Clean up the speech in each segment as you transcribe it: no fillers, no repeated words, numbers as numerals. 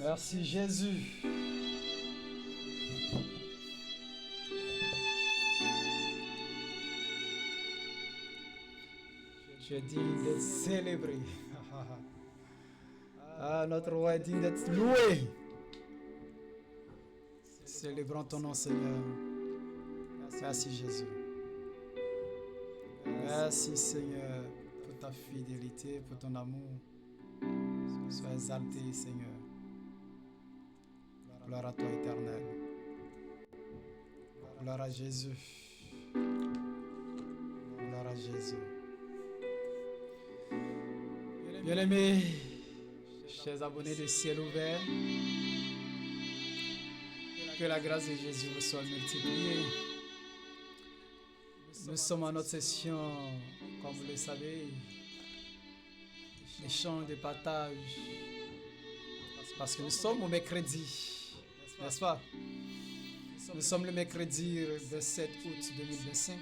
Merci Jésus. Tu es digne d'être célébré. Ah, notre roi est digne d'être loué. Célébrons ton nom, Seigneur. Merci Jésus. Merci Seigneur pour ta fidélité, pour ton amour. Sois exalté, Seigneur. Gloire à toi, éternel. Gloire à Jésus. Gloire à Jésus. Bien-aimés, chers abonnés de Ciel Ouvert, que la grâce de Jésus vous soit multipliée. Nous sommes en notre session, comme vous le savez, d'échange, de partage, parce que nous sommes au mercredi, n'est-ce pas? Nous sommes le mercredi 27 août 2025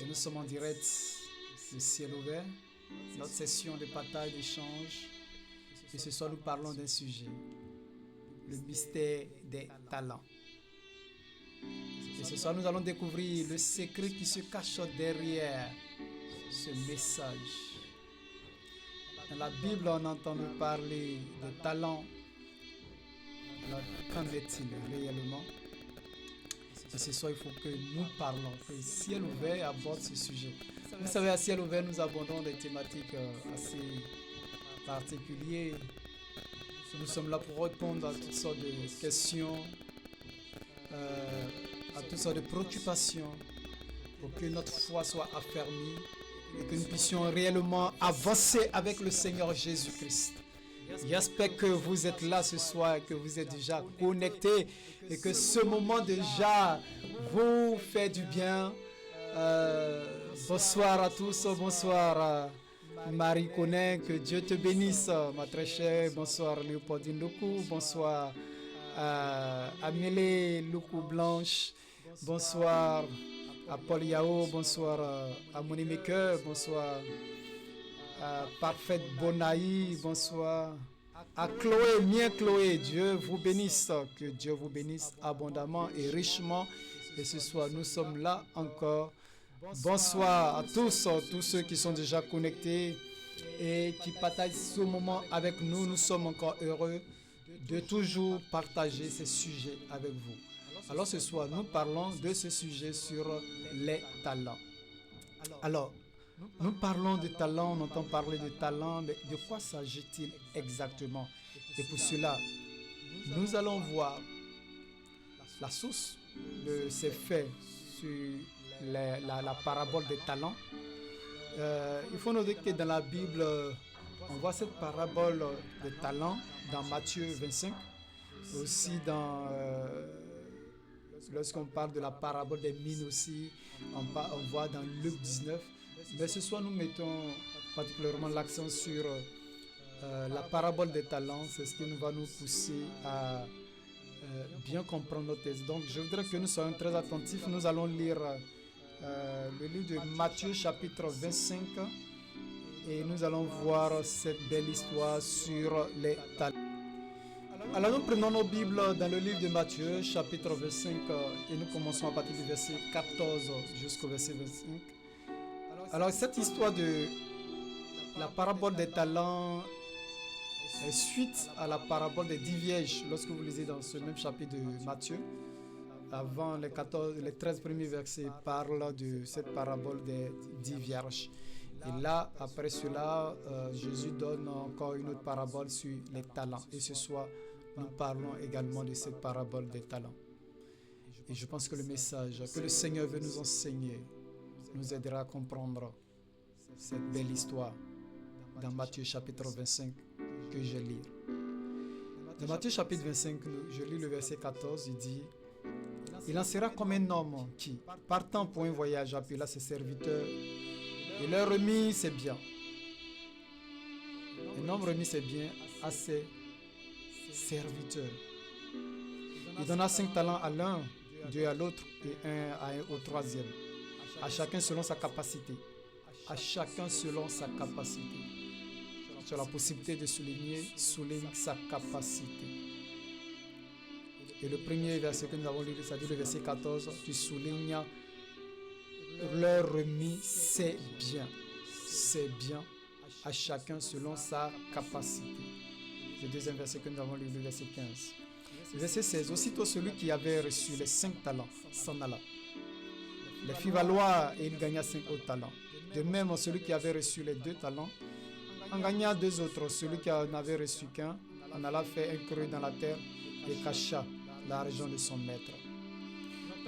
et nous sommes en direct de Ciel Ouvert, notre session de partage, d'échange. Et ce soir, nous parlons d'un sujet, le mystère des talents. Et ce soir, nous allons découvrir le secret qui se cache derrière ce message. Dans la Bible, on entend nous parler de talents. Alors, qu'en est-il réellement? Et ce soir, il faut que nous parlons, que Ciel Ouvert aborde ce sujet. Vous savez, à Ciel Ouvert, nous abordons des thématiques assez particulières. Nous sommes là pour répondre à toutes sortes de questions, à toutes sortes de préoccupations, pour que notre foi soit affermie et que nous puissions réellement avancer avec le Seigneur Jésus-Christ. J'espère que vous êtes là ce soir, que vous êtes déjà connectés et que ce moment déjà vous fait du bien. Bonsoir à tous, bonsoir Marie Conin, que Dieu te bénisse, ma très chère. Bonsoir Léopoldine Loukou, bonsoir Amélie Loukou Blanche, bonsoir à Paul Yao, bonsoir à Moni Maker, bonsoir à Parfaite Bonaï, bonsoir à Chloé, bien Chloé. Dieu vous bénisse, que Dieu vous bénisse abondamment et richement. Et ce soir, nous sommes là encore. Bonsoir à tous ceux qui sont déjà connectés et qui partagent ce moment avec nous. Nous sommes encore heureux de toujours partager ces sujets avec vous. Alors ce soir, nous parlons de ce sujet sur les talents. Alors, nous parlons de talents, on entend parler de talents, mais de quoi s'agit-il exactement? Et pour cela, nous allons voir la source de ces faits sur la parabole des talents. Il faut noter que dans la Bible, on voit cette parabole des talents dans Matthieu 25, aussi dans lorsqu'on parle de la parabole des mines aussi, on voit dans Luc 19. Mais ce soir, nous mettons particulièrement l'accent sur la parabole des talents. C'est ce qui va nous pousser à bien comprendre notre texte. Donc, je voudrais que nous soyons très attentifs. Nous allons lire le livre de Matthieu, chapitre 25, et nous allons voir cette belle histoire sur les talents. Alors, nous prenons nos Bibles dans le livre de Matthieu, chapitre 25, et nous commençons à partir du verset 14 jusqu'au verset 25. Alors, cette histoire de la parabole des talents est suite à la parabole des 10 vierges. Lorsque vous lisez dans ce même chapitre de Matthieu, avant les 13 premiers versets parlent de cette parabole des 10 vierges. Et là, après cela, Jésus donne encore une autre parabole sur les talents. Et ce soir, nous parlons également de cette parabole des talents. Et je pense que le message que le Seigneur veut nous enseigner nous aidera à comprendre cette belle histoire dans Matthieu chapitre 25 que je lis. Dans Matthieu chapitre 25, je lis le verset 14, il dit: il en sera comme un homme qui, partant pour un voyage, appela ses serviteurs et leur remit ses biens. Un homme remit ses biens à ses serviteurs. Il donna 5 talents à l'un, 2 à l'autre et 1 au troisième. À chacun selon sa capacité. À chacun selon sa capacité. tu as la possibilité de souligne sa capacité. Et le premier verset que nous avons lu, c'est-à-dire le verset 14, tu soulignes leur remis, c'est bien à chacun selon sa capacité. Le deuxième verset que nous avons lu, le verset 15. Le verset 16, aussitôt celui qui avait reçu les 5 talents s'en alla. Les fit valoir et il gagna 5 autres talents. De même, celui qui avait reçu les 2 talents en gagna 2 autres. Celui qui en avait reçu qu'un en alla faire un creux dans la terre et cacha l'argent de son maître.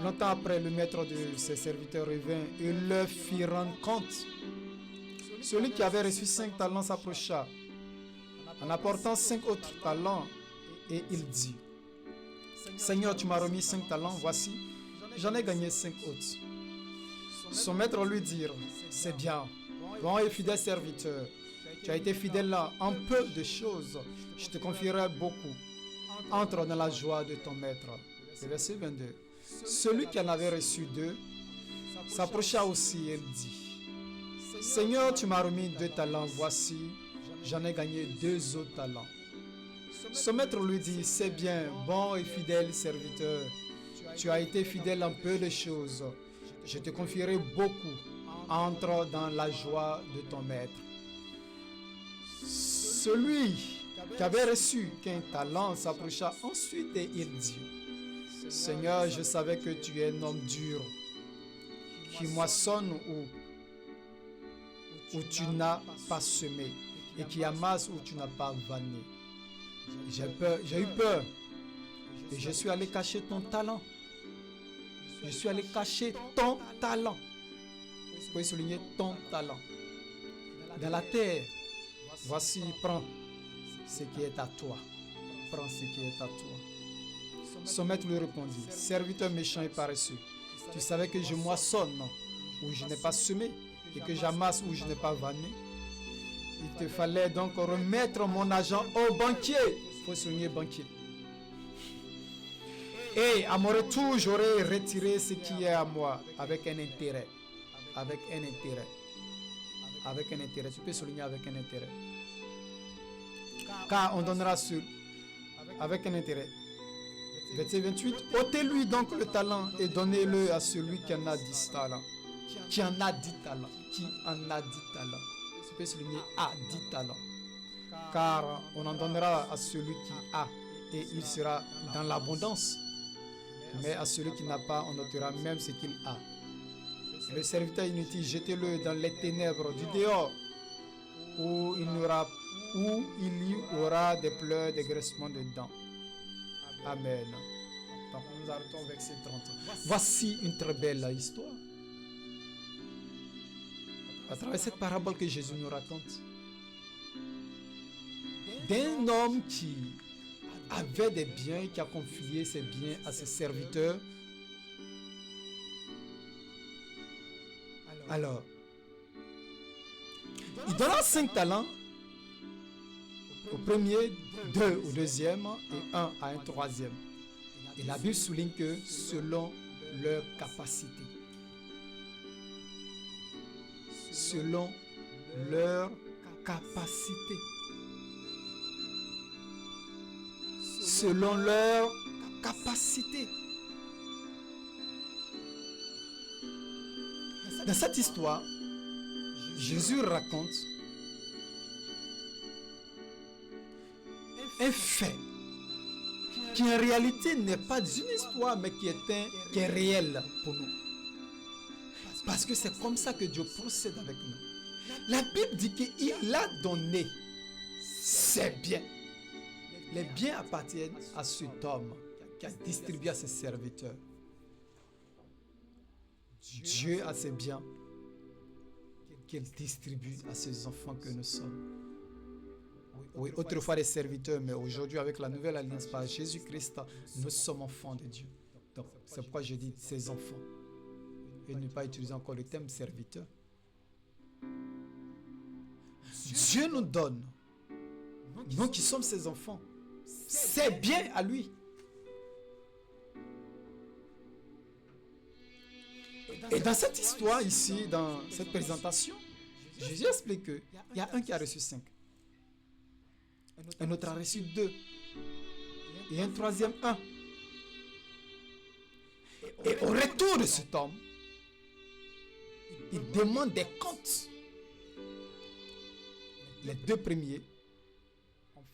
Longtemps après, le maître de ses serviteurs revint et leur fit rendre compte. Celui qui avait reçu 5 talents s'approcha en apportant 5 autres talents et il dit: Seigneur, tu m'as remis 5 talents, voici, j'en ai gagné 5 autres. Son maître lui dit: c'est bien, bon et fidèle serviteur, tu as été fidèle en peu de choses, je te confierai beaucoup. Entre dans la joie de ton maître. Le verset 22. Celui qui en avait reçu 2 s'approcha aussi et dit: Seigneur, tu m'as remis 2 talents, voici, j'en ai gagné 2 autres talents. Son maître lui dit: c'est bien, bon et fidèle serviteur, tu as été fidèle en peu de choses, je te confierai beaucoup. Entre dans la joie de ton maître. Celui qui avait reçu qu'un talent s'approcha ensuite et il dit: Seigneur, je savais que tu es un homme dur, qui moissonne où tu n'as pas semé et qui amasse où tu n'as pas vanné. J'ai eu peur et je suis allé cacher ton talent. Je suis allé cacher ton talent. Vous pouvez souligner ton talent. Dans la terre, voici, prends ce qui est à toi. Prends ce qui est à toi. Son maître lui répondit: serviteur méchant et paresseux, tu savais que je moissonne où je n'ai pas semé et que j'amasse où je n'ai pas vanné. Il te fallait donc remettre mon argent au banquier. Il faut souligner banquier. Et à mon retour, j'aurai retiré ce qui est à moi avec un intérêt. Avec un intérêt. Avec un intérêt. Tu peux souligner avec un intérêt. Car on donnera avec un intérêt. Verset 28. Ôtez-lui donc le talent et donnez-le à celui qui en a 10 talents. Qui en a 10 talents. Qui en a 10 talents. Tu peux souligner à 10 talents. Car on en donnera à celui qui a et il sera dans l'abondance. Mais à celui qui n'a pas, on notera même ce qu'il a. Le serviteur inutile, jetez-le dans les ténèbres du dehors, où il y aura des pleurs, des graissements de dents. Amen. Donc nous arrêtons au verset 30. Voici une très belle histoire. À travers cette parabole que Jésus nous raconte, d'un homme qui avait des biens, qui a confié ses biens à ses serviteurs. Alors, il donna 5 talents au premier, 2 au deuxième et 1 à un troisième. Et la Bible souligne que selon leur capacité. Selon leur capacité. Selon leur capacité. Dans cette histoire, Jésus raconte un fait qui en réalité n'est pas une histoire mais qui est réel pour nous. Parce que c'est comme ça que Dieu procède avec nous. La Bible dit qu'il a donné ses biens. Les biens appartiennent à cet homme qui a distribué à ses serviteurs. Dieu a ses biens qu'il distribue à ses enfants que nous sommes. Oui, autrefois des serviteurs, mais aujourd'hui avec la nouvelle alliance par Jésus-Christ, nous sommes enfants de Dieu. Donc, c'est pourquoi je dis ses enfants. Et ne pas utiliser encore le terme serviteur. Dieu nous donne, nous qui sommes ses enfants, c'est bien à lui. Et dans cette histoire ici, dans cette présentation, Jésus explique qu'il y a un qui a reçu 5. Un autre a reçu 2. Et un troisième 1. Et au retour de cet homme, il demande des comptes. Les 2 premiers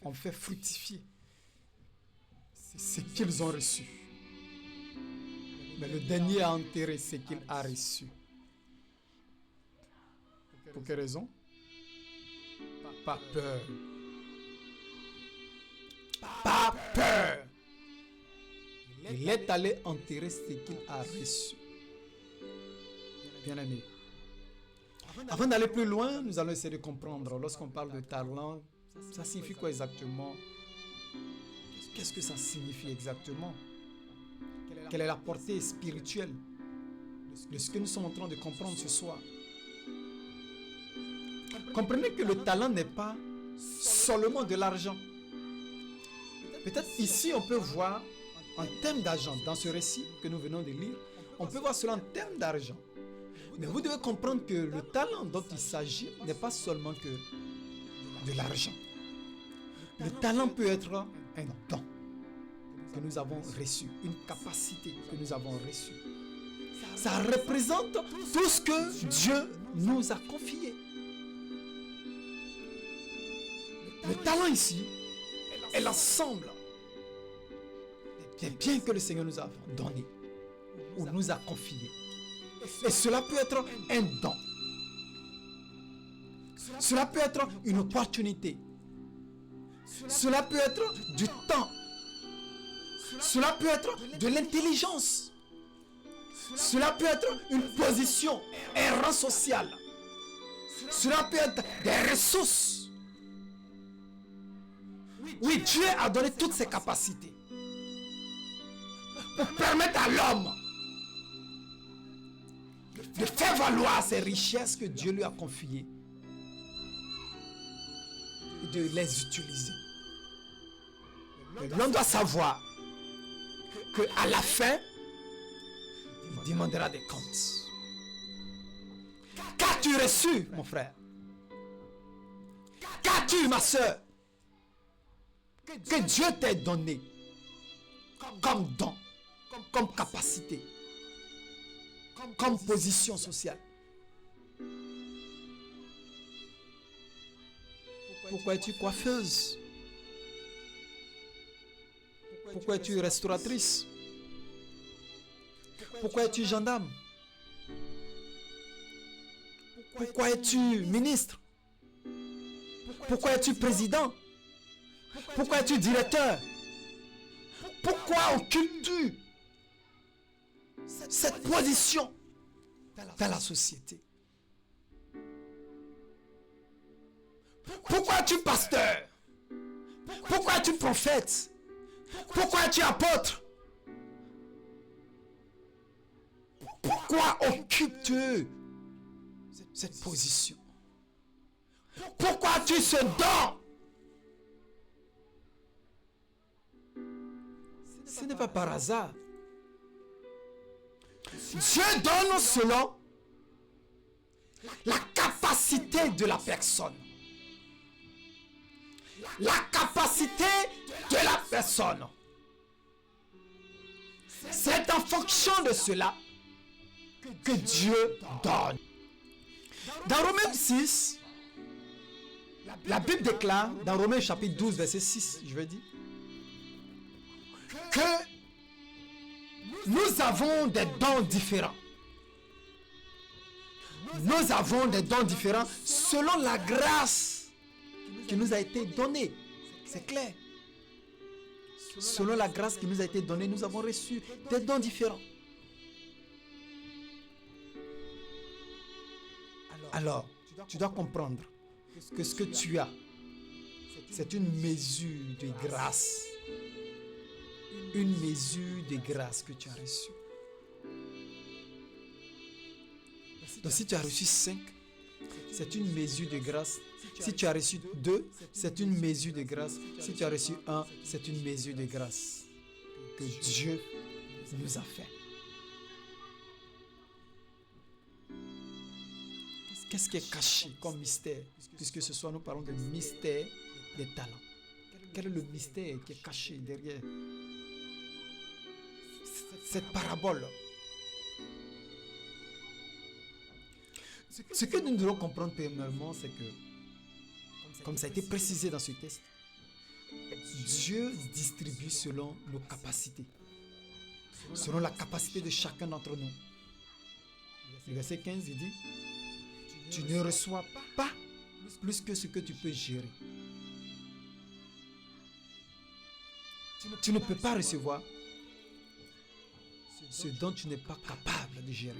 ont fait fructifier ce qu'ils ont reçu. Mais le dernier a enterré ce qu'il a reçu. Pour quelle raison? Pas peur. Pas peur. Il est allé enterrer ce qu'il a reçu. Bien-aimé. Avant d'aller plus loin, nous allons essayer de comprendre. Lorsqu'on parle de talent, ça signifie quoi exactement? Qu'est-ce que ça signifie exactement? Quelle est la portée spirituelle de ce que nous sommes en train de comprendre ce soir? Comprenez que le talent n'est pas seulement de l'argent. Peut-être ici on peut voir en termes d'argent, dans ce récit que nous venons de lire, on peut voir cela en termes d'argent. Mais vous devez comprendre que le talent dont il s'agit n'est pas seulement que de l'argent. Le talent peut être un don que nous avons reçu, une capacité que nous avons reçue. Ça représente tout ce que Dieu nous a confié. Le talent ici est l'ensemble des biens que le Seigneur nous a donnés ou nous a confiés. Et cela peut être un don. Cela peut être une opportunité. Cela peut être du temps. Cela peut être de l'intelligence. Cela peut être une position, un rang social. Cela peut être des ressources. Oui, Dieu a donné toutes ces capacités pour permettre à l'homme de faire valoir ces richesses que Dieu lui a confiées et de les utiliser. Mais l'homme doit savoir qu'à la fin, il demandera des comptes. Qu'as-tu reçu, mon frère? Qu'as-tu, ma soeur, que Dieu t'ait donné comme don, comme capacité, comme position sociale? Pourquoi es-tu coiffeuse? Pourquoi es-tu restauratrice? Pourquoi es-tu gendarme? Pourquoi es-tu ministre? Pourquoi es-tu président? Pourquoi es-tu directeur? Pourquoi occupes-tu cette position dans la société? Pourquoi es-tu pasteur? Pourquoi es-tu prophète? Pourquoi es-tu apôtre? Pourquoi occupes-tu cette position? Pourquoi as-tu ce don? Ce n'est pas par hasard. Dieu donne selon la capacité de la personne. La capacité de la personne. C'est en fonction de cela que Dieu donne. Dans Romains 6, la Bible déclare, dans Romains chapitre 12, verset 6, je vais dire, que nous avons des dons différents. Nous avons des dons différents selon la grâce qui nous a été donnée. C'est clair. Selon la grâce qui nous a été donnée, nous avons reçu des dons différents. Alors, tu dois comprendre que ce que tu as, c'est une mesure de grâce. Une mesure de grâce que tu as reçue. Donc si tu as reçu 5, c'est une mesure de grâce. Si tu as reçu 2, c'est une mesure de grâce. Si tu as reçu 1, c'est une mesure de grâce que Dieu nous a fait. Qu'est-ce qui est caché comme mystère? Puisque ce soir nous parlons de mystère des talents. Quel est le mystère qui est caché derrière cette parabole? Ce que nous devons comprendre premièrement, c'est que, comme ça a été précisé dans ce texte, Dieu distribue selon nos capacités, selon la capacité de chacun d'entre nous. Le verset 15, il dit, tu ne reçois pas plus que ce que tu peux gérer. Tu ne peux pas recevoir ce dont tu n'es pas capable de gérer.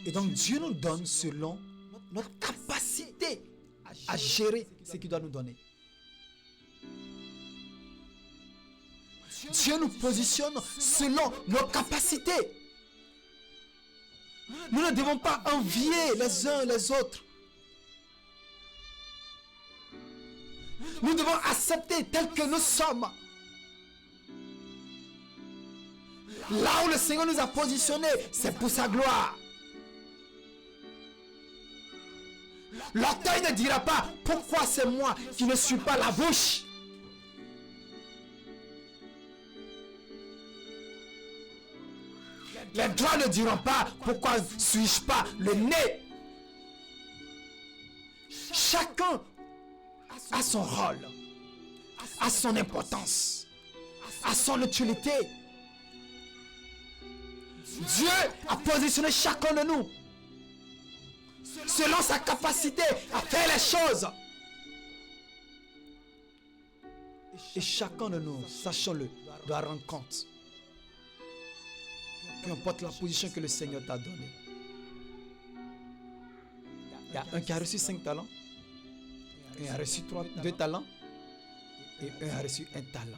Et donc Dieu nous donne selon notre capacité à gérer ce qu'il doit nous donner. Dieu nous positionne selon nos capacités. Nous ne devons pas envier les uns les autres. Nous devons accepter tel que nous sommes. Là où le Seigneur nous a positionnés, c'est pour sa gloire. L'orteil ne dira pas pourquoi c'est moi qui ne suis pas la bouche. Les doigts ne diront pas pourquoi ne suis-je pas le nez. Chacun a son rôle, a son importance, a son utilité. Dieu a positionné chacun de nous selon sa capacité à faire les choses. Et chacun de nous, sachons-le, doit rendre compte. Peu importe la position que le Seigneur t'a donnée. Il y a un qui a reçu 5 talents, un a reçu 2 talents et un a reçu 1 talent.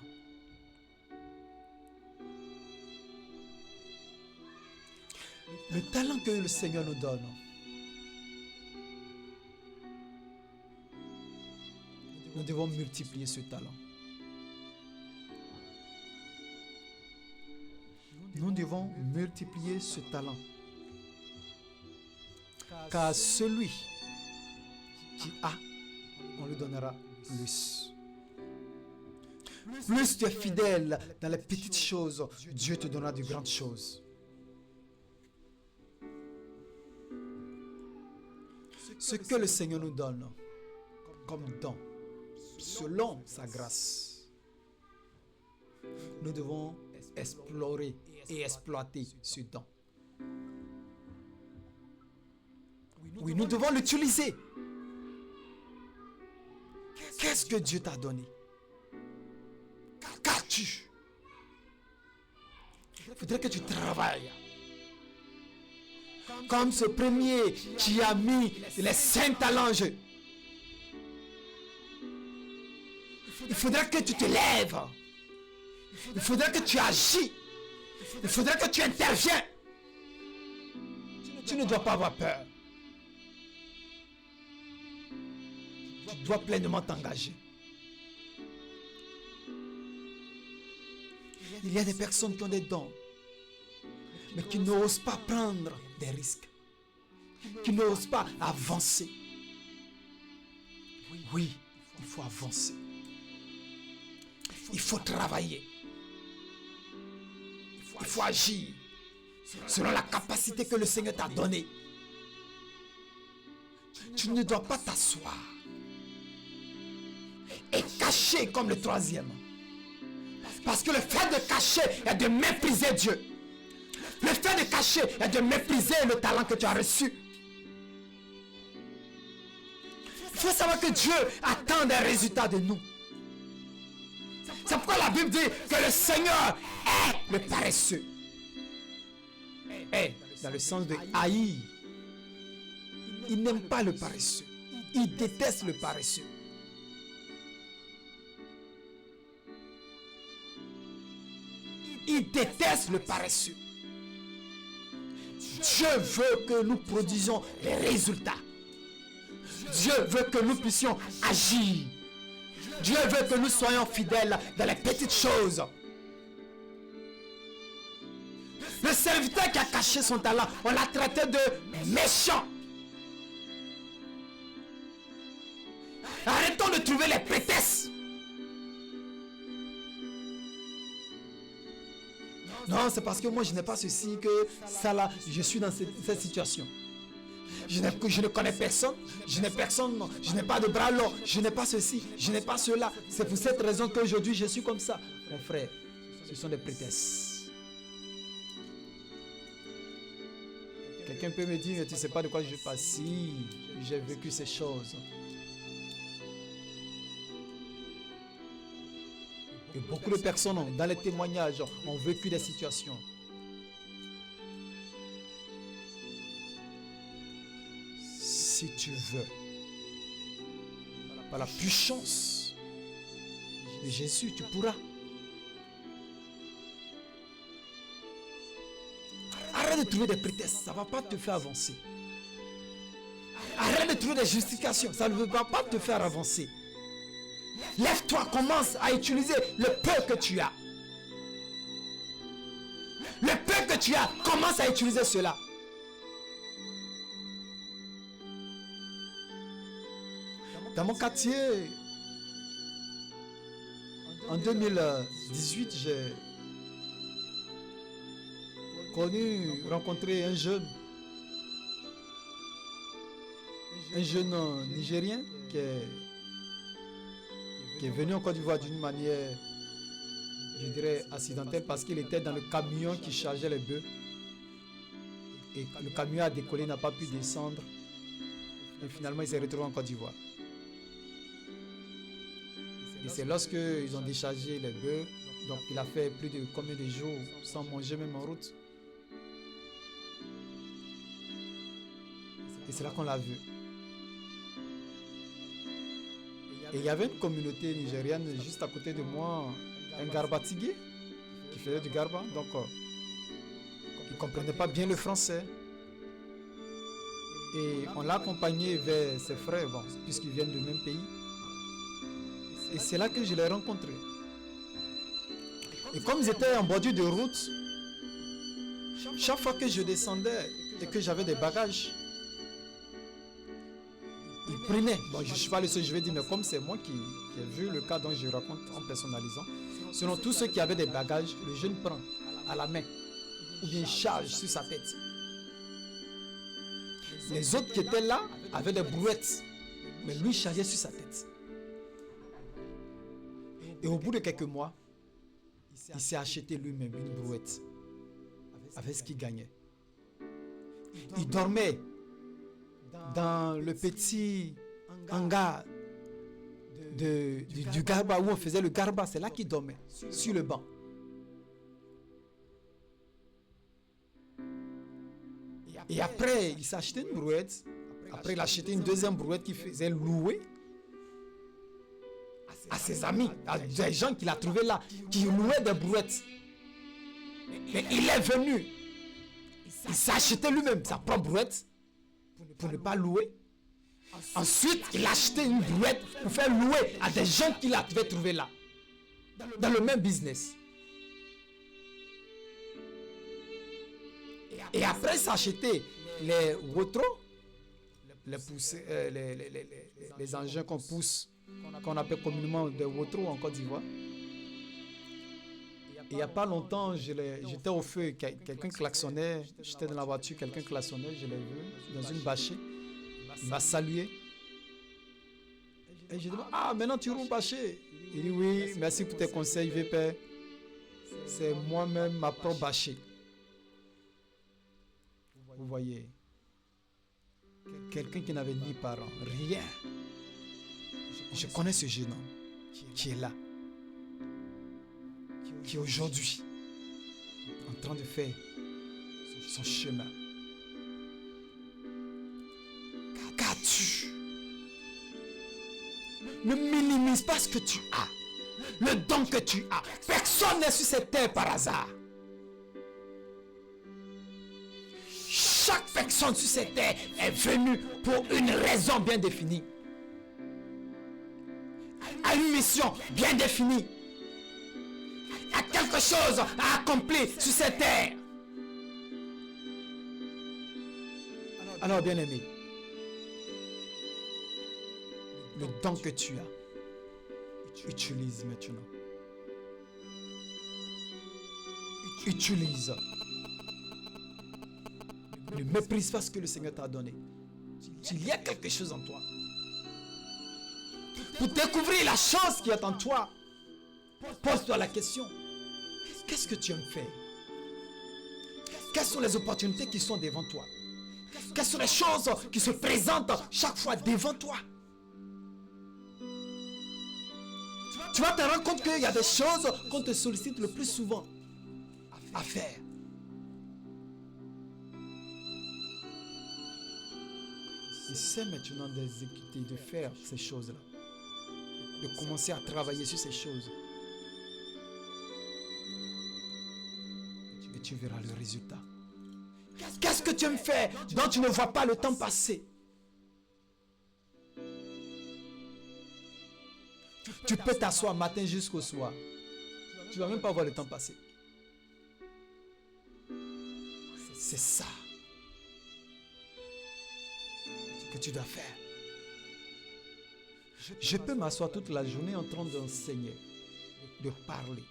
Le talent que le Seigneur nous donne, nous devons multiplier ce talent. Nous devons multiplier ce talent. Car celui qui a, on lui donnera plus. Plus tu es fidèle dans les petites choses, Dieu te donnera de grandes choses. Ce que le Seigneur nous donne comme don, selon sa grâce, nous devons explorer et exploiter ce don. Oui, nous devons l'utiliser. Qu'est-ce que Dieu t'a donné? Qu'as-tu? Il faudrait que tu travailles. Comme ce premier qui a mis les 5 talents en jeu. Il faudrait que tu te lèves. Il faudrait que tu agis. Il faudrait que tu interviens. Tu ne dois pas avoir peur. Tu dois pleinement t'engager. Il y a des personnes qui ont des dons, mais qui n'osent pas prendre des risques, qui n'osent pas avancer. Oui, il faut avancer. Il faut travailler. Il faut agir selon la capacité que le Seigneur t'a donnée. Tu ne dois pas t'asseoir et cacher comme le troisième. Parce que le fait de cacher est de mépriser Dieu. Le fait de cacher est de mépriser le talent que tu as reçu. Il faut savoir que Dieu attend des résultats de nous. C'est pourquoi la Bible dit que le Seigneur est le paresseux. Est dans le sens de haïr. Il n'aime pas le paresseux. Il déteste le paresseux. Il déteste le paresseux. Dieu veut que nous produisions les résultats. Dieu veut que nous puissions agir. Dieu veut que nous soyons fidèles dans les petites choses. Le serviteur qui a caché son talent, on l'a traité de méchant. Arrêtons de trouver les prétextes Non, c'est parce que moi je n'ai pas ceci, que ça là, je suis dans cette situation. Je ne connais personne, je n'ai personne, non, je n'ai pas de bras longs, je n'ai pas ceci, je n'ai pas cela. C'est pour cette raison qu'aujourd'hui je suis comme ça. Mon frère, ce sont des prétextes. Quelqu'un peut me dire, mais tu ne sais pas de quoi je parle. Si, j'ai vécu ces choses. Et beaucoup de personnes, dans les témoignages, ont vécu des situations. Si tu veux, par la puissance de Jésus, tu pourras. Arrête de trouver des prétextes, ça ne va pas te faire avancer. Arrête de trouver des justifications, ça ne va pas te faire avancer. Lève-toi, commence à utiliser le peu que tu as. Le peu que tu as, commence à utiliser cela. Dans mon quartier, en 2018, j'ai rencontré un jeune Nigérien qui est venu en Côte d'Ivoire d'une manière, je dirais, accidentelle, parce qu'il était dans le camion qui chargeait les bœufs. Et le camion a décollé, n'a pas pu descendre. Et finalement, il s'est retrouvé en Côte d'Ivoire. Et c'est lorsque ils ont déchargé les bœufs, donc il a fait plus de combien de jours sans manger même en route. Et c'est là qu'on l'a vu. Et il y avait une communauté nigériane juste à côté de moi, un Garbatigé, qui faisait du Garba. Donc, il ne comprenait pas bien le français. Et on l'a accompagné vers ses frères, bon, puisqu'ils viennent du même pays. Et c'est là que je l'ai rencontré. Et comme ils étaient en bordure de route, chaque fois que je descendais et que j'avais des bagages, ils prenaient. Bon, je ne suis pas le seul, je vais dire, mais comme c'est moi qui ai vu le cas dont je raconte en personnalisant, selon tous ceux qui avaient des bagages, le jeune prend à la main ou bien charge sur sa tête. Les autres qui étaient là avaient des brouettes, mais lui chargeait sur sa tête. Et au bout de quelques mois, il s'est acheté lui-même une brouette avec ce qu'il gagnait. Il dormait dans le petit hangar du Garba où on faisait le Garba. C'est là qu'il dormait, sur le banc. Et après, il s'est acheté une brouette. Après, il a acheté une deuxième brouette qu'il faisait louer à ses amis, à des gens qu'il a trouvés là, qui louaient des brouettes. Mais il est venu. Il s'est acheté lui-même sa propre brouette pour ne pas louer. Ensuite, il a acheté une brouette pour faire louer à des gens qu'il avait trouvés là, dans le même business. Et après, il s'est acheté les wotros, les engins qu'on pousse, qu'on appelle communément des wotros en Côte d'Ivoire. Et il n'y a pas longtemps, j'étais au feu, quelqu'un klaxonnait, j'étais dans la voiture, quelqu'un klaxonnait, je l'ai vu dans une bâchée. Il m'a salué. Et j'ai dit, ah, maintenant tu roules bâchée. Il dit, oui, merci pour tes conseils, VP. C'est moi-même ma propre bâchée. Vous voyez, quelqu'un qui n'avait ni parents, rien. Je connais ce jeune homme qui est là, qui est aujourd'hui en train de faire son chemin. Qu'as-tu? Ne minimise pas ce que tu as, le don que tu as. Personne n'est sur cette terre par hasard. Chaque personne sur cette terre est venue pour une raison bien définie, à une mission bien définie, à quelque chose à accomplir sur cette terre. Alors, bien aimé, le don que tu as, utilise maintenant. Utilise. Ne méprise pas ce que le Seigneur t'a donné. Il y a quelque chose en toi. Pour découvrir la chance qui est en toi, pose-toi la question. Qu'est-ce que tu aimes faire? Quelles sont les opportunités qui sont devant toi? Quelles sont les choses qui se présentent chaque fois devant toi? Tu vas te rendre compte qu'il y a des choses qu'on te sollicite le plus souvent à faire. Essaie maintenant d'exécuter, de faire ces choses-là. De commencer à travailler sur ces choses. Et tu verras le résultat. Qu'est-ce que tu aimes faire dont tu ne vois pas le temps passer? Tu peux t'asseoir matin jusqu'au soir. Tu ne vas même pas voir le temps passer. C'est ça que tu dois faire. Je peux m'asseoir toute la journée en train d'enseigner, de parler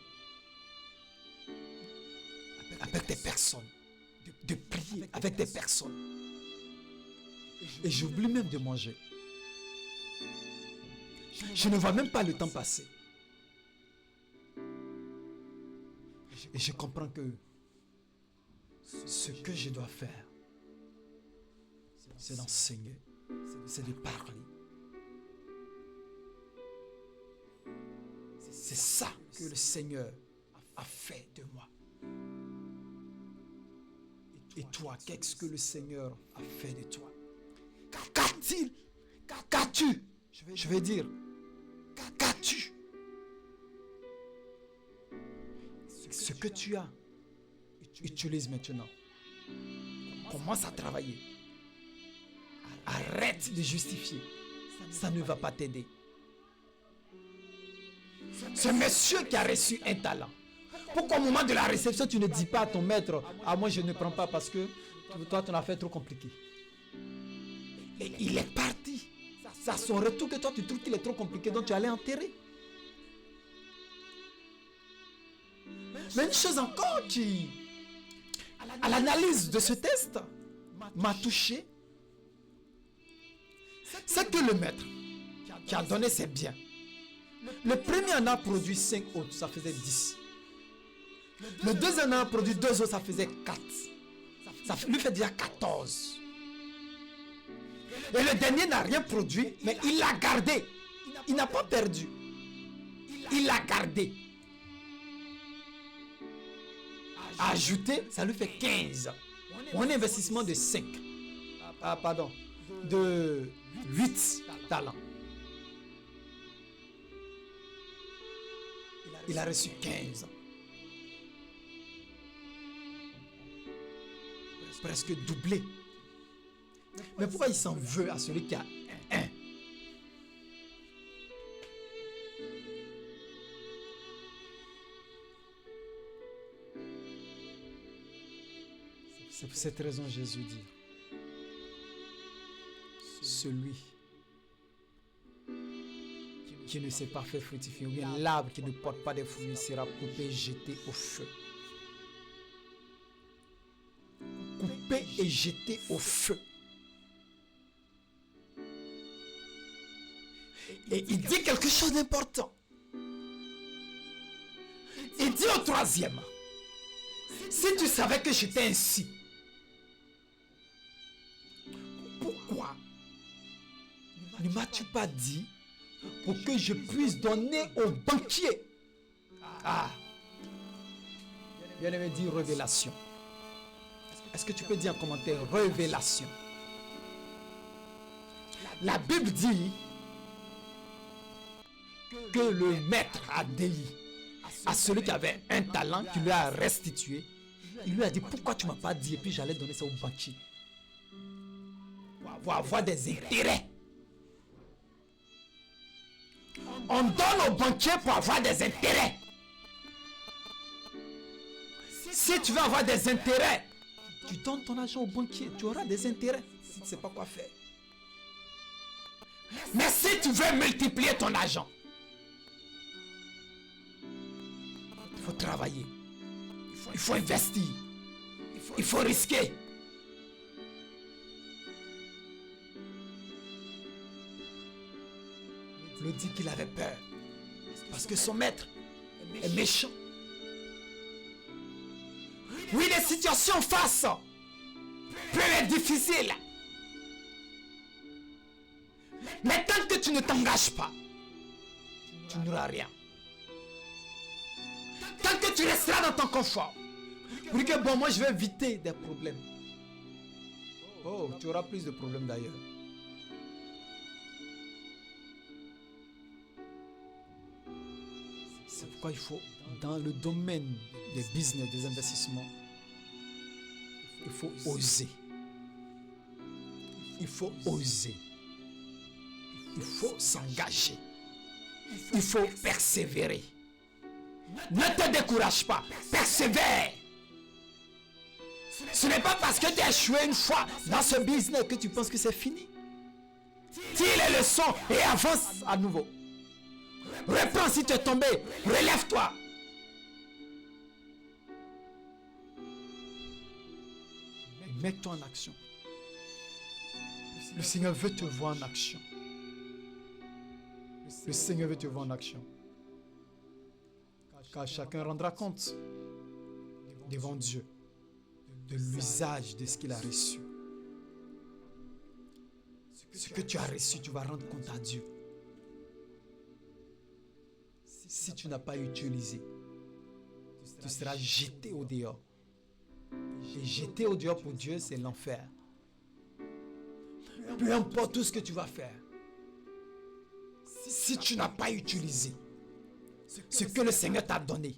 avec des personnes, de prier avec des personnes. Et j'oublie même de manger. Je ne vois même pas le temps passer. Et je comprends que ce que je dois faire, c'est d'enseigner, c'est de parler. C'est ça que le Seigneur a fait de moi. Et toi, qu'est-ce que le Seigneur a fait de toi? Qu'a-t-il? Qu'as-tu? Je vais dire, qu'as-tu? Ce que tu as, utilise maintenant. Commence à travailler. Arrête de justifier. Ça ne va pas t'aider. Ce monsieur qui a reçu un talent, pourquoi au moment de la réception, tu ne dis pas à ton maître, ah moi je ne prends pas parce que toi ton affaire est trop compliquée. Et il est parti. C'est à son retour que toi tu trouves qu'il est trop compliqué, donc tu allais enterrer. Mais une chose encore qui, à l'analyse de ce test, m'a touché, c'est que le maître qui a donné ses biens, le premier en a produit 5 autres, ça faisait 10. Le deuxième en a produit 2 autres, ça faisait 4. Ça lui fait déjà 14. Et le dernier n'a rien produit, mais il l'a gardé. Il n'a pas perdu. Il l'a gardé. Ajouter, ça lui fait 15. Pour un investissement de 5. De 8 talents. Il a reçu 15. Presque doublé. Mais pourquoi il s'en veut à celui qui a 1? C'est pour cette raison que Jésus dit, celui qui ne sait pas faire fructifier, ou bien l'arbre qui ne porte pas de fruits sera coupé, jeté au feu. Coupé et jeté au feu. Et il dit quelque chose d'important. Il dit au troisième, si tu savais que j'étais ainsi, pourquoi ne m'as-tu pas dit pour que je puisse donner au banquier? Ah, bien aimé, dit révélation. Est-ce que tu peux dire en commentaire révélation? La Bible dit que le maître a dit à celui qui avait un talent, qui lui a restitué, il lui a dit, pourquoi tu ne m'as pas dit? Et puis j'allais donner ça au banquier. Pour avoir des intérêts. On donne au banquier pour avoir des intérêts. Si tu veux avoir des intérêts, tu donnes ton argent au banquier, tu auras des intérêts si tu ne sais pas quoi faire. Mais si tu veux multiplier ton argent, il faut travailler. Il faut investir. Il faut risquer. Il dit qu'il avait peur. Parce que son maître est méchant. Oui, les situations face peuvent être difficiles. Mais tant que tu ne t'engages pas, tu n'auras rien. Tant que tu resteras dans ton confort. Pour dire que bon, moi je vais éviter des problèmes. Oh, tu auras plus de problèmes d'ailleurs. C'est pourquoi il faut, dans le domaine des business, des investissements, il faut oser. Il faut oser. Il faut s'engager. Il faut persévérer. Ne te décourage pas. Persévère. Ce n'est pas parce que tu as échoué une fois dans ce business que tu penses que c'est fini. Tire les leçons et avance à nouveau. Reprends si tu es tombé. Relève-toi. Mets-toi en action. Le Seigneur veut te voir en action. Le Seigneur veut te voir en action. Car chacun rendra compte devant Dieu de l'usage de ce qu'il a reçu. Ce que tu as reçu, tu vas rendre compte à Dieu. Si tu n'as pas utilisé, tu seras jeté au dehors. Et jeté au dehors pour Dieu, c'est l'enfer. Peu importe tout ce que tu vas faire, si tu n'as pas utilisé ce que le Seigneur t'a donné,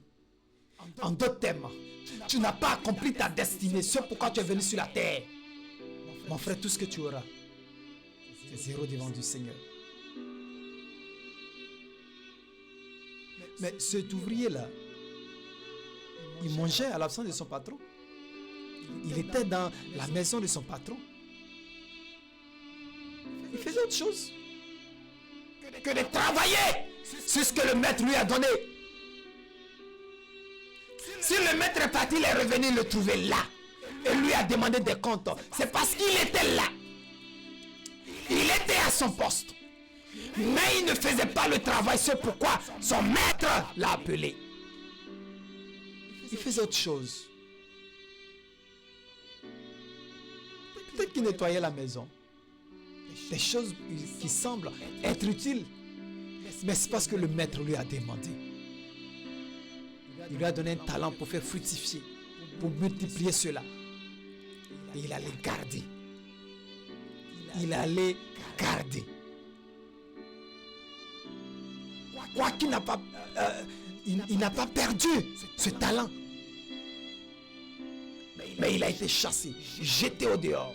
en d'autres termes, tu n'as pas accompli ta destinée, ce pourquoi tu es venu sur la terre. Mon frère, tout ce que tu auras, c'est zéro devant du Seigneur. Mais cet ouvrier-là, il mangeait à l'absence de son patron. Il était dans la maison de son patron. Il faisait autre chose que de travailler sur ce que le maître lui a donné. Si le maître est parti, il est revenu le trouver là et lui a demandé des comptes. C'est parce qu'il était là. Il était à son poste. Mais il ne faisait pas le travail. C'est pourquoi son maître l'a appelé. Il faisait autre chose. Peut-être qu'il nettoyait la maison. Des choses qui semblent être utiles. Mais c'est parce que le maître lui a demandé. Il lui a donné un talent pour faire fructifier, pour multiplier cela. Et il allait garder. Il allait garder. Quoi qu'il n'a pas, il n'a pas perdu ce talent. Mais il a été chassé, jeté au dehors.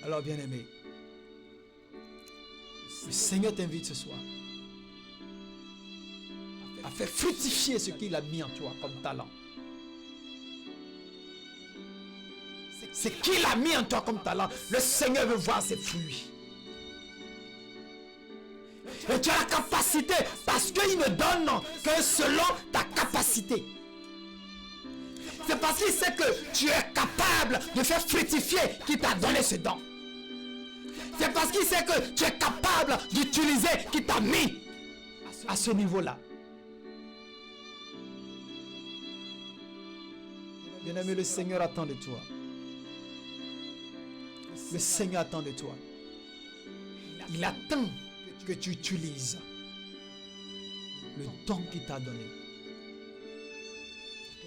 Alors, bien-aimé, le Seigneur t'invite ce soir à faire fructifier ce qu'il a mis en toi comme talent. Ce qu'il a mis en toi comme talent, le Seigneur veut voir ses fruits. Et tu as la capacité, parce qu'il ne donne que selon ta capacité. C'est parce qu'il sait que tu es capable de faire fructifier qu'il t'a donné ce don. C'est parce qu'il sait que tu es capable d'utiliser qu'il t'a mis à ce niveau-là. Bien-aimé, le Seigneur attend de toi. Le Seigneur attend de toi. Il attend que tu utilises le don qu'il t'a donné.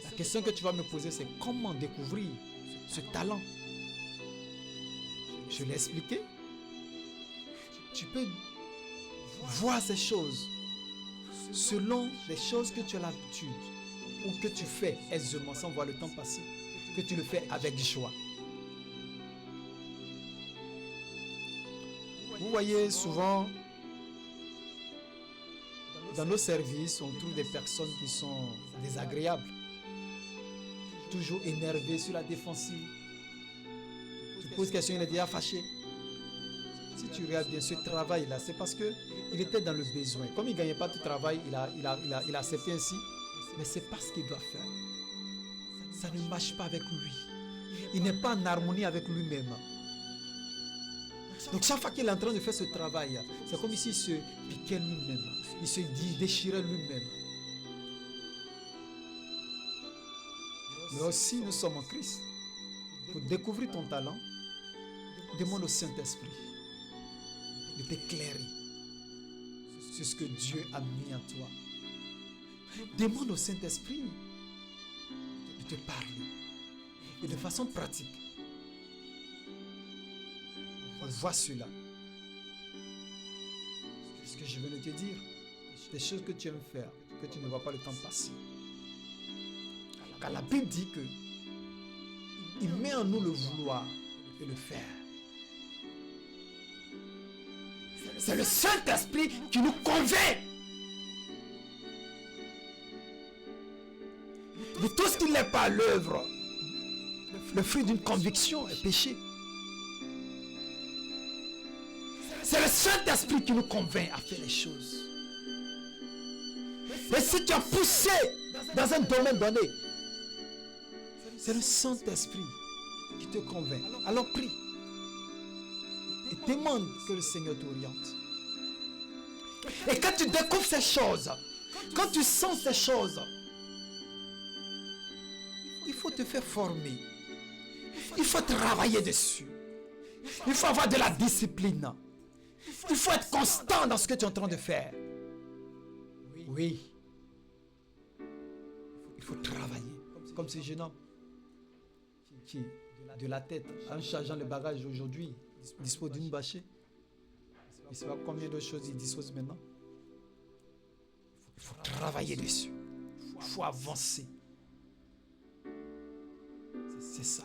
La question que tu vas me poser, c'est comment découvrir ce talent. Je l'ai expliqué. Tu peux voir ces choses selon les choses que tu as l'habitude ou que tu fais aisément sans voir le temps passer, que tu le fais avec joie. Vous voyez souvent dans nos services, on trouve des personnes qui sont désagréables, toujours énervées sur la défensive. Tu poses question, il est déjà fâché. Si tu regardes bien ce travail-là, c'est parce qu'il était dans le besoin. Comme il ne gagnait pas tout travail, il a accepté ainsi. Mais c'est pas ce qu'il doit faire. Ça ne marche pas avec lui. Il n'est pas en harmonie avec lui-même. Donc chaque fois qu'il est en train de faire ce travail, c'est comme s'il se piquait lui-même. Il se déchirait lui-même. Mais aussi, nous sommes en Christ. Pour découvrir ton talent, demande au Saint-Esprit de t'éclairer sur ce que Dieu a mis en toi. Demande au Saint-Esprit de te parler. Et de façon pratique, vois cela. Ce que je viens de te dire, des choses que tu aimes faire, que tu ne vois pas le temps passer. Car la Bible dit que il met en nous le vouloir et le faire. C'est le Saint-Esprit qui nous convainc de tout ce qui n'est pas à l'œuvre. Le fruit d'une conviction est péché. C'est le Saint-Esprit qui nous convainc à faire les choses. Et si tu as poussé dans un domaine donné, c'est le Saint-Esprit qui te convainc. Alors prie et demande que le Seigneur t'oriente. Et quand tu découvres ces choses, quand tu sens ces choses, il faut te faire former. Il faut travailler dessus. Il faut avoir de la discipline. Il faut être constant dans ce que tu es en train de faire. Oui. Il faut travailler. Comme ce jeune homme qui, de la tête, en chargeant le bagage aujourd'hui, dispose d'une bâchée. Il ne sait pas combien de choses il dispose maintenant. Il faut travailler dessus. Il faut avancer. C'est ça.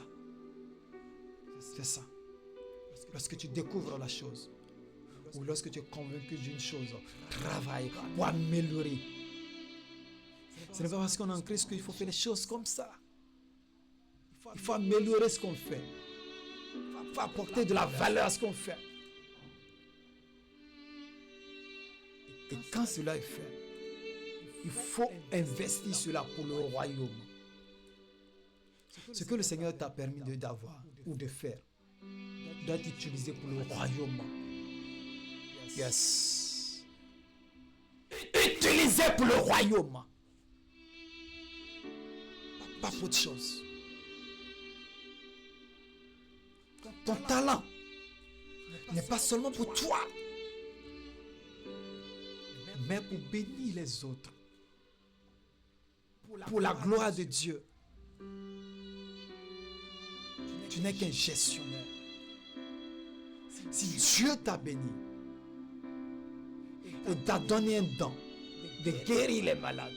C'est ça. Lorsque tu découvres la chose, ou lorsque tu es convaincu d'une chose, travaille pour améliorer. Ce n'est pas parce qu'on est en Christ qu'il faut faire les choses comme ça. Il faut améliorer ce qu'on fait. Il faut apporter de la valeur à ce qu'on fait. Et quand cela est fait, il faut investir cela pour le royaume. Ce que le Seigneur t'a permis d'avoir ou de faire doit être utilisé pour le royaume. Yes. Utilisé pour le royaume. Pas pour autre chose. Ton talent n'est pas seulement pour toi, mais pour bénir les autres. Pour la gloire de Dieu. Tu n'es qu'un gestionnaire. Si Dieu t'a béni et t'a donné un don de guérir les malades,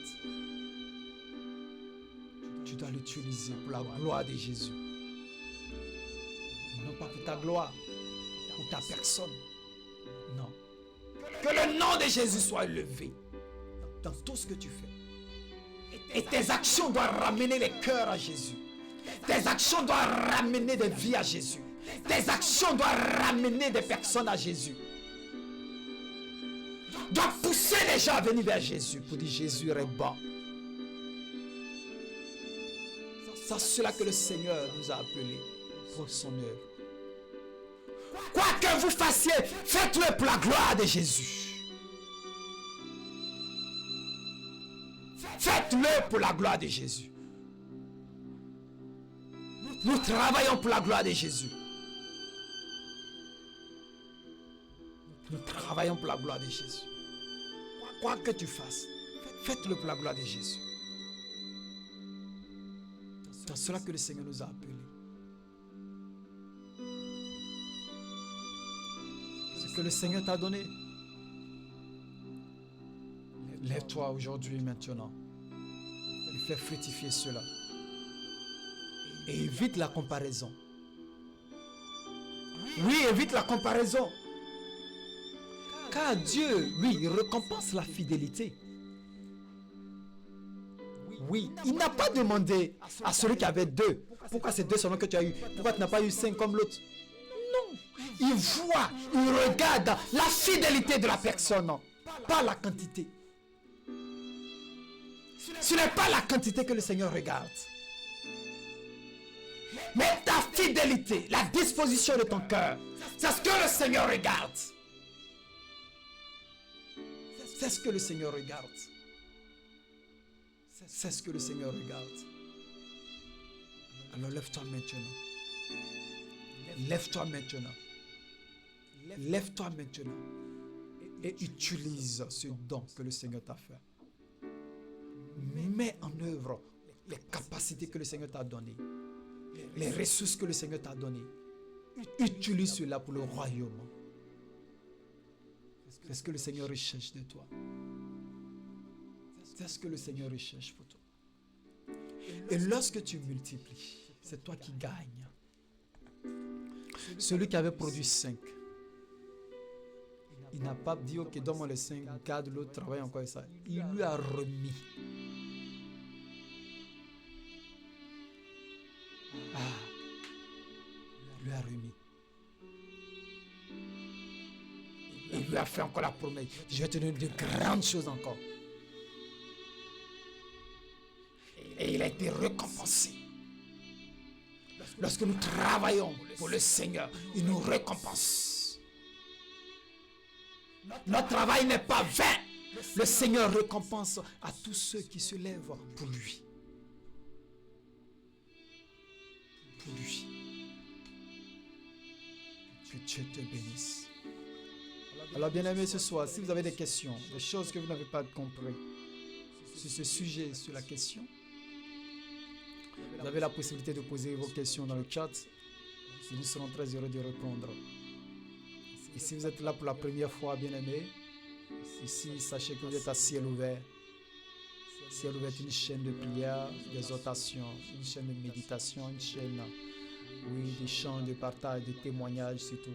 tu dois l'utiliser pour la gloire de Jésus. Non pas pour ta gloire, pour ta personne. Non. Que le nom de Jésus soit élevé dans tout ce que tu fais. Et tes actions doivent ramener les cœurs à Jésus. Tes actions doivent ramener des vies à Jésus. Tes actions doivent ramener des personnes à Jésus. Doivent pousser les gens à venir vers Jésus pour dire Jésus est bon. C'est cela que le Seigneur nous a appelés pour son œuvre. Quoi que vous fassiez, faites-le pour la gloire de Jésus. Faites-le pour la gloire de Jésus. Nous travaillons pour la gloire de Jésus. Nous travaillons pour la gloire de Jésus. Quoi que tu fasses, faites-le pour la gloire de Jésus. C'est cela que le Seigneur nous a appelés. Ce que le Seigneur t'a donné. Lève-toi aujourd'hui, maintenant. Et fais fructifier cela. Et évite la comparaison. Oui, évite la comparaison. Car Dieu, lui, il récompense la fidélité. Oui, il n'a pas demandé à celui qui avait 2. Pourquoi c'est 2 seulement que tu as eu? Pourquoi tu n'as pas eu 5 comme l'autre? Non. Il voit, il regarde la fidélité de la personne, pas la quantité. Ce n'est pas la quantité que le Seigneur regarde, mais ta fidélité, la disposition de ton cœur. C'est ce que le Seigneur regarde. C'est ce que le Seigneur regarde. C'est ce que le Seigneur regarde. Alors lève-toi maintenant. Lève-toi maintenant. Lève-toi maintenant. Et utilise ce don que le Seigneur t'a fait. Mets en œuvre les capacités que le Seigneur t'a données. Les ressources que le Seigneur t'a données. Utilise cela pour le royaume. C'est ce que le Seigneur recherche de toi. C'est ce que le Seigneur recherche pour toi. Et lorsque tu multiplies, c'est toi qui gagnes. Celui qui avait produit 5, il n'a pas dit, ok, donne-moi les 5, garde l'autre, travaille encore et ça. Il lui a remis. Il lui a remis. Il lui a fait encore la promesse. Je vais te donner de grandes choses encore. Et il a été récompensé. Lorsque nous travaillons pour le Seigneur, il nous récompense. Notre travail n'est pas vain. Le Seigneur récompense à tous ceux qui se lèvent pour lui. Pour lui. Que Dieu te bénisse. Alors, bien-aimés, ce soir, si vous avez des questions, des choses que vous n'avez pas compris sur ce sujet, sur la question, vous avez la possibilité de poser vos questions dans le chat et nous serons très heureux de répondre. Et si vous êtes là pour la première fois, bien-aimés, ici, sachez que vous êtes à ciel ouvert. Ciel ouvert est une chaîne de prière, d'exhortation, une chaîne de méditation, une chaîne, oui, d'échange, de partage, de témoignages, surtout.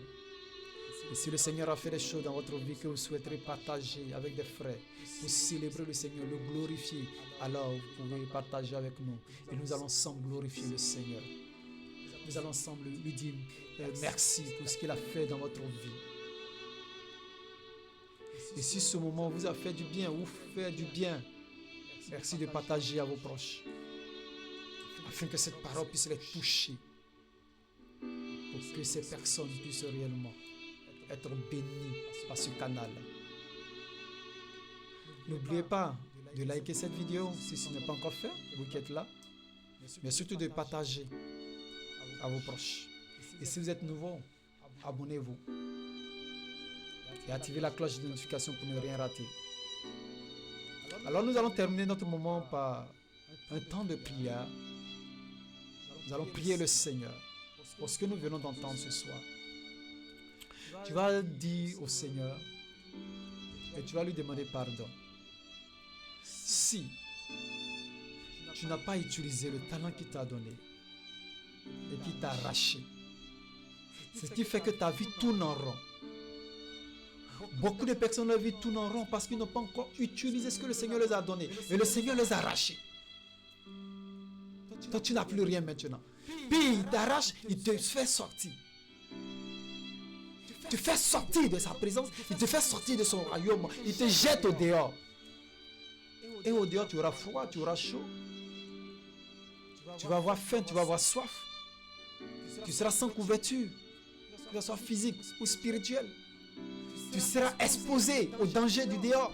Et si le Seigneur a fait des choses dans votre vie que vous souhaiterez partager avec des frères, pour célébrer le Seigneur, le glorifier, alors vous pouvez partager avec nous. Et nous allons ensemble glorifier le Seigneur. Nous allons ensemble lui dire merci pour ce qu'il a fait dans votre vie. Et si ce moment vous a fait du bien, vous fait du bien, merci de partager à vos proches, afin que cette parole puisse les toucher, pour que ces personnes puissent réellement être bénies par ce canal. N'oubliez pas de liker cette vidéo si ce n'est pas encore fait, vous qui êtes là, mais surtout de partager à vos proches. Et si vous êtes nouveau, abonnez-vous et activez la cloche de notification pour ne rien rater. Alors nous allons terminer notre moment par un temps de prière. Nous allons prier le Seigneur pour ce que nous venons d'entendre ce soir. Tu vas dire au Seigneur et tu vas lui demander pardon. Si tu n'as pas utilisé le talent qu'il t'a donné et qui t'a arraché, ce qui fait que ta vie tourne en rond. Beaucoup de personnes, leur vie tourne en rond parce qu'ils n'ont pas encore utilisé ce que le Seigneur les a donné. Et le Seigneur les a arrachés. Toi, tu n'as plus rien maintenant. Puis il t'arrache, il te fait sortir. Il te fait sortir de sa présence, il te fait sortir de son royaume, il te jette au dehors. Et au dehors, tu auras froid, tu auras chaud. Tu vas avoir faim, tu vas avoir soif. Tu seras sans couverture, que ce soit physique ou spirituelle. Tu seras exposé au danger du dehors.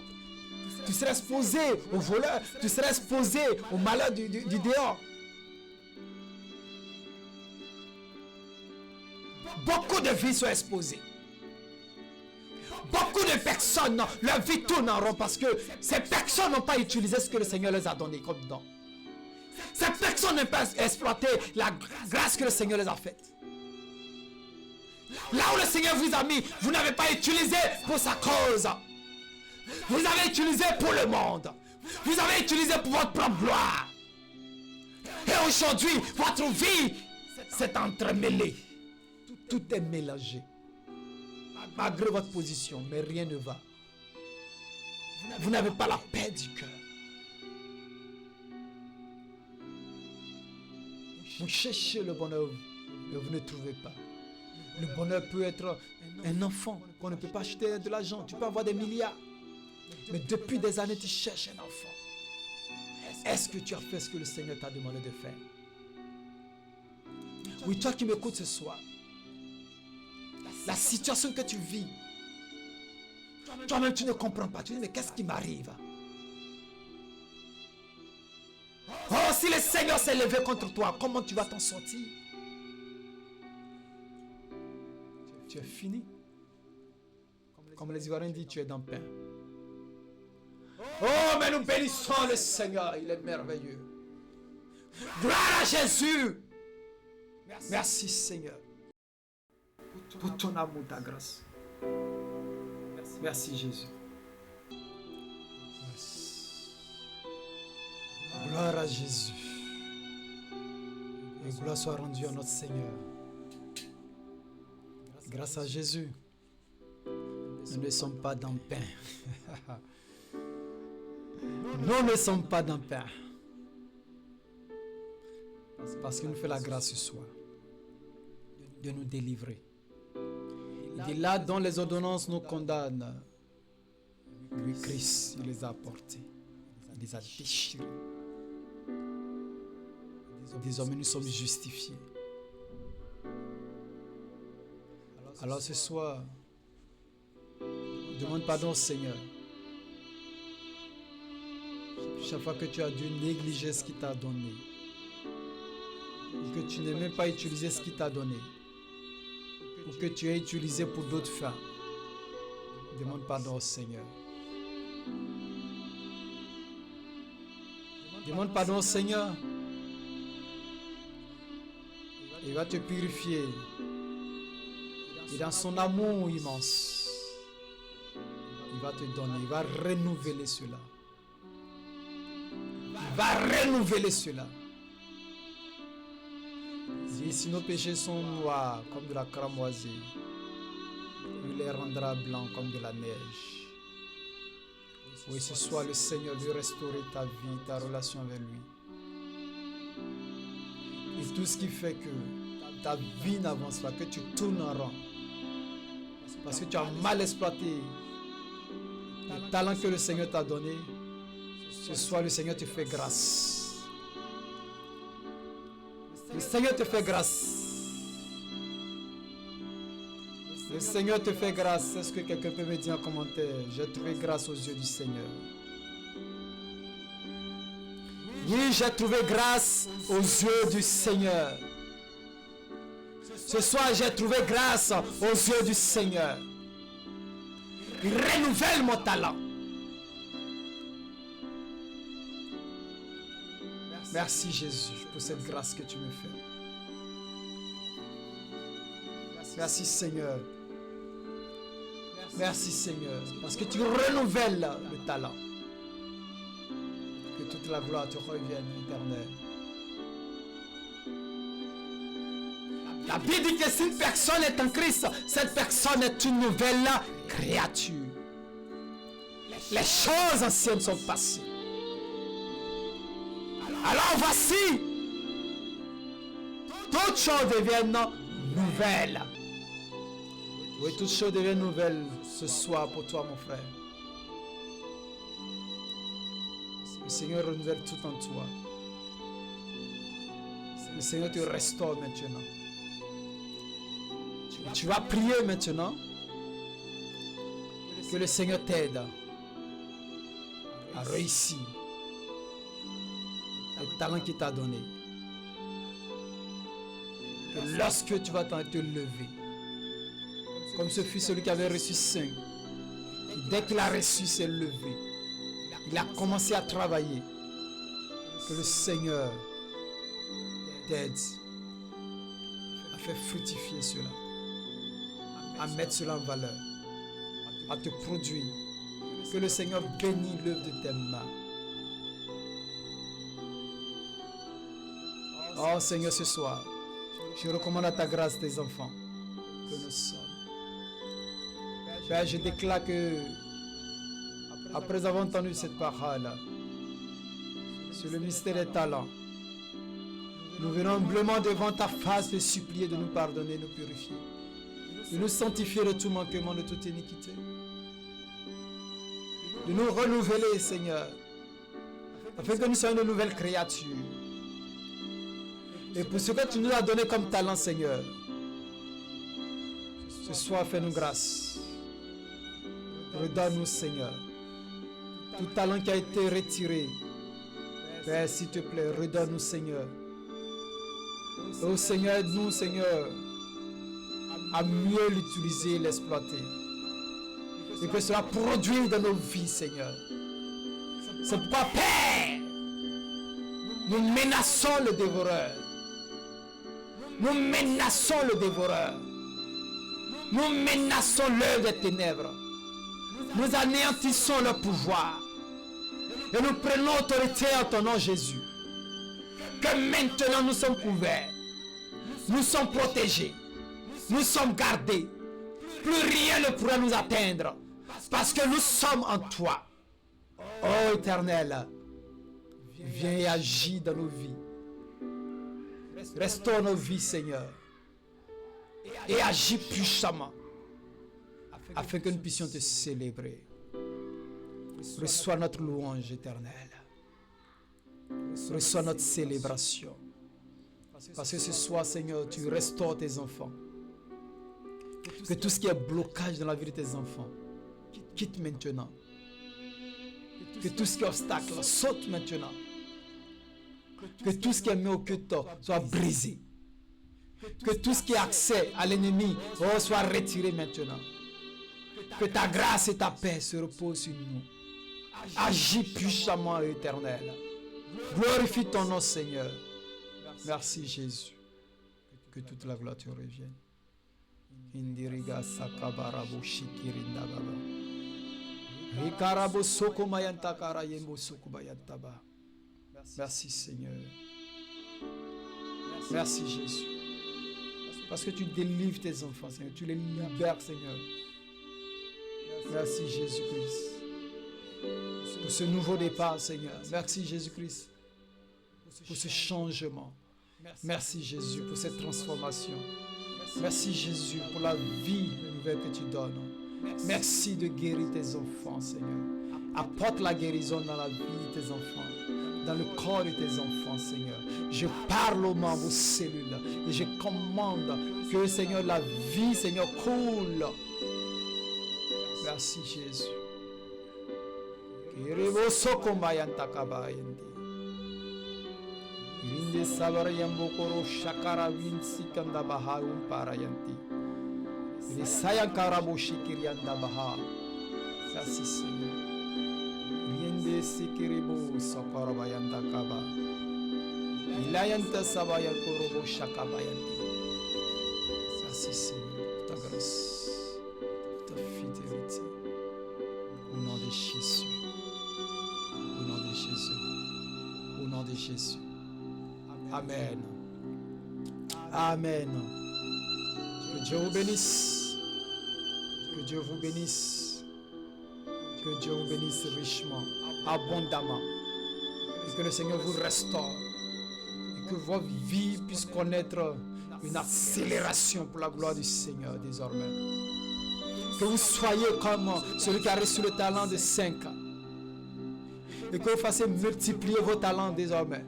Tu seras exposé aux voleurs. Tu seras exposé au malheur du dehors. Beaucoup de vies sont exposées. Beaucoup de personnes, leur vie tourne en rond parce que ces personnes n'ont pas utilisé ce que le Seigneur les a donné comme don. Ces personnes n'ont pas exploité la grâce que le Seigneur les a faite. Là où le Seigneur vous a mis, vous n'avez pas utilisé pour sa cause. Vous avez utilisé pour le monde. Vous avez utilisé pour votre propre gloire. Et aujourd'hui, votre vie s'est entremêlée. Tout est mélangé. Malgré votre position, mais rien ne va. Vous n'avez pas la paix du cœur. Vous cherchez le bonheur, mais vous ne trouvez pas. Le bonheur peut être un enfant qu'on ne peut pas acheter de l'argent. Tu peux avoir des milliards. Mais depuis des années, tu cherches un enfant. Est-ce que tu as fait ce que le Seigneur t'a demandé de faire? Oui, toi qui m'écoutes ce soir, la situation que tu vis, toi-même tu ne comprends pas. Tu dis, mais qu'est-ce qui m'arrive? Oh, si le Seigneur s'est levé contre toi, comment tu vas t'en sortir? Tu es fini. Comme les Ivoiriens disent, tu es dans le pain. Oh, mais nous bénissons le Seigneur, il est merveilleux. Gloire à Jésus. Merci Seigneur pour ton amour, ta grâce. Merci Jésus. Gloire à Jésus. Et gloire soit rendue à notre Seigneur. Grâce à Jésus, nous ne sommes pas dans le pain. Nous ne sommes pas dans le pain. Parce qu'il nous fait la grâce ce soir de nous délivrer. Il dit là dont les ordonnances nous condamnent, lui Christ, il les a apportés. Il les a déchirés. Désormais, nous sommes justifiés. Alors ce soir, demande pardon au Seigneur. Chaque fois que tu as dû négliger ce qu'il t'a donné, ou que tu n'aimes même pas utiliser ce qu'il t'a donné, ou que tu as utilisé pour d'autres fins, demande pardon au Seigneur. Demande pardon au Seigneur. Il va te purifier. Et dans son amour immense, il va te donner, il va renouveler cela. Il va renouveler cela. Et si nos péchés sont noirs comme de la cramoisie, il les rendra blancs comme de la neige. Oui, ce soir, le Seigneur veut restaurer ta vie, ta relation avec lui. Et tout ce qui fait que ta vie n'avance pas, que tu tournes en rond, parce que tu as mal exploité le talent que le Seigneur t'a donné, ce soir, le Seigneur te fait grâce. Le Seigneur te fait grâce. Le Seigneur te fait grâce. Est-ce que quelqu'un peut me dire en commentaire? J'ai trouvé grâce aux yeux du Seigneur. Oui, j'ai trouvé grâce aux yeux du Seigneur. Ce soir, j'ai trouvé grâce aux yeux du Seigneur. Il renouvelle mon talent. Merci Jésus pour cette grâce que tu me fais. Merci Seigneur. Merci Seigneur, parce que tu renouvelles le talent. Que toute la gloire te revienne, éternel. La Bible dit que si une personne est en Christ, cette personne est une nouvelle créature. Les choses anciennes sont passées. Alors voici, toutes choses deviennent nouvelles. Oui, toutes choses deviennent nouvelles ce soir pour toi, mon frère. Le Seigneur renouvelle tout en toi. Le Seigneur te restaure maintenant. Tu vas prier maintenant. Que le Seigneur t'aide à réussir le talent qu'il t'a donné. Que lorsque tu vas te lever, comme ce fut celui qui avait reçu 5, dès qu'il a reçu, s'est levé. Il a commencé à travailler. Que le Seigneur t'aide à faire fructifier cela, à mettre cela en valeur, à te produire. Que le Seigneur bénisse l'œuvre de tes mains. Oh Seigneur, ce soir, je recommande à ta grâce tes enfants que nous sommes. Père, je déclare que, après avoir entendu cette parole sur le mystère des talents, nous venons humblement devant ta face te supplier de nous pardonner, nous purifier. de nous sanctifier de tout manquement, de toute iniquité, de nous renouveler, Seigneur, afin que nous soyons de nouvelles créatures. Et pour ce que tu nous as donné comme talent, Seigneur, ce soir, fais-nous grâce. Redonne-nous, Seigneur, tout talent qui a été retiré. Père, s'il te plaît, redonne-nous, Seigneur. Oh Seigneur, aide-nous, Seigneur, à mieux l'utiliser et l'exploiter. Et que cela produise dans nos vies, Seigneur. C'est pourquoi, Père, nous menaçons le dévoreur. Nous menaçons le dévoreur. Nous menaçons l'œuvre des ténèbres. Nous anéantissons leur pouvoir. Et nous prenons autorité en ton nom, Jésus. Que maintenant nous sommes couverts. Nous sommes protégés. Nous sommes gardés. Plus rien ne pourra nous atteindre. Parce que nous sommes en toi. Oh Éternel, viens et agis dans nos vies. Restaure nos vies, Seigneur. Et agis puissamment. Afin que nous puissions te célébrer. Reçois notre louange éternelle. Reçois notre célébration. Parce que ce soir, Seigneur, tu restaures tes enfants. Que tout ce qui est blocage dans la vie de tes enfants quitte maintenant. Que tout ce qui est obstacle saute maintenant. Que tout ce qui est mis au culte soit brisé. Que tout ce qui est accès à l'ennemi soit retiré maintenant. Que ta grâce et ta paix se reposent sur nous. Agis puissamment, Éternel. Glorifie ton nom, Seigneur. Merci, Jésus. Que toute la gloire te revienne. Indiriga sakabarabo shikirinda baba. Rikarabo sokomayanta karayembo sokobayantaba. Merci, Seigneur. Merci, Jésus. Parce que tu délivres tes enfants, Seigneur. Tu les libères, Seigneur. Merci, Jésus-Christ. Pour ce nouveau départ, Seigneur. Merci, Jésus-Christ. Pour ce changement. Merci, Jésus, pour cette transformation. Merci, Jésus, pour la vie nouvelle que tu donnes. Merci de guérir tes enfants, Seigneur. Apporte la guérison dans la vie de tes enfants, dans le corps de tes enfants, Seigneur. Je parle aux membres, aux cellules, et je commande que, Seigneur, la vie, Seigneur, coule. Merci, Jésus. Inde sabarayambo koro shakara winsi kanda baha umparayanti. Inde sayankarabo shikirianda baha. Merci, Seigneur. Inde sikiribo sokorobayanda kaba. Ilayanta sabayakorobo shakabayanti. Merci, Seigneur, ta grâce, ta fidélité. Au nom de Jésus. Au nom de Jésus. Au nom de Jésus. Amen. Amen. Que Dieu vous bénisse. Que Dieu vous bénisse. Que Dieu vous bénisse richement, abondamment. Et que le Seigneur vous restaure. Et que votre vie puisse connaître une accélération pour la gloire du Seigneur désormais. Que vous soyez comme celui qui a reçu le talent de 5 ans. Et que vous fassiez multiplier vos talents désormais.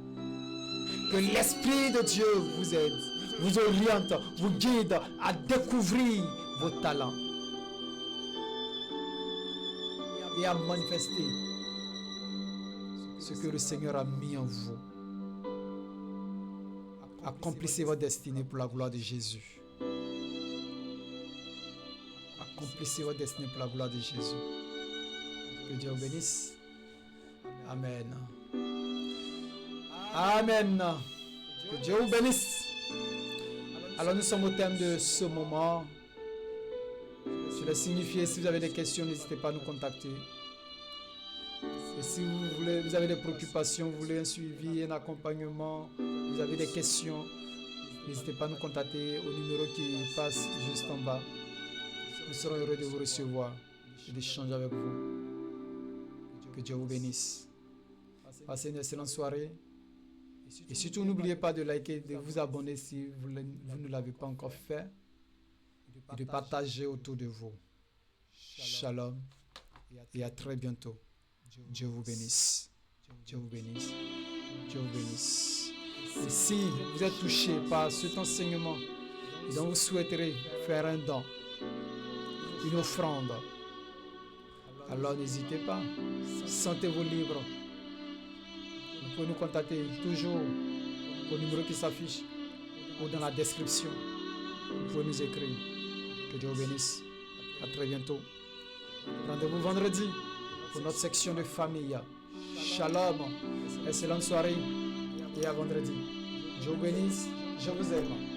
Que l'Esprit de Dieu vous aide, vous oriente, vous guide à découvrir vos talents et à manifester ce que le Seigneur a mis en vous. Accomplissez votre destinée pour la gloire de Jésus. Accomplissez votre destinée pour la gloire de Jésus. Que Dieu vous bénisse. Amen. Amen. Que Dieu vous bénisse. Alors nous sommes au terme de ce moment. Je l'ai signifié. Si vous avez des questions, n'hésitez pas à nous contacter. Et si vous avez des préoccupations, vous voulez un suivi, un accompagnement, vous avez des questions, n'hésitez pas à nous contacter au numéro qui passe juste en bas. Nous serons heureux de vous recevoir et d'échanger avec vous. Que Dieu vous bénisse. Passez une excellente soirée. Et surtout, n'oubliez pas de liker, de vous abonner si vous ne l'avez pas encore fait. et de partager autour de vous. Shalom et à très bientôt. Dieu vous bénisse. Dieu vous bénisse. Dieu vous bénisse. Et si vous êtes touché par cet enseignement et donc vous souhaiterez faire un don, une offrande, alors n'hésitez pas. Sentez-vous libre. Vous pouvez nous contacter toujours au numéro qui s'affiche ou dans la description. Vous pouvez nous écrire. Que Dieu vous bénisse. À très bientôt. Rendez-vous vendredi pour notre section de famille. Shalom. Excellente soirée et à vendredi. Dieu vous bénisse. Je vous aime.